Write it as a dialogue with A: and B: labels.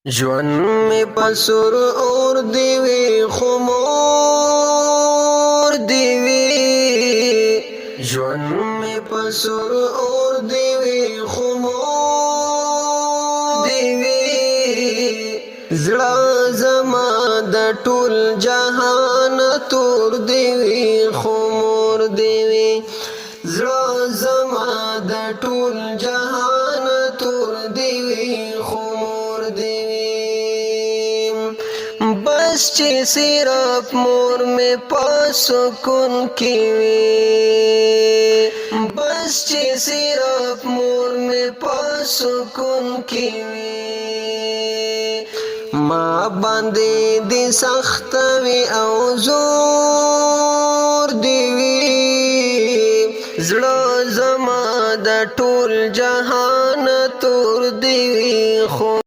A: ژوند می پسور اور دیوی خمور دیوی ژوند می پسور اور دیوی خمور دیوی زړه زما د ټول جهان تور دیوی خمور دیوی زړه زما د ټول جهان تور دیوی خمور دیوی بس چې صرف مور می پسکون کی وی بس چې صرف مور می پسکون کی وی ما باندې دي سخت وی او زور دی وی زړه زما د ټول جهان تور دی وی خو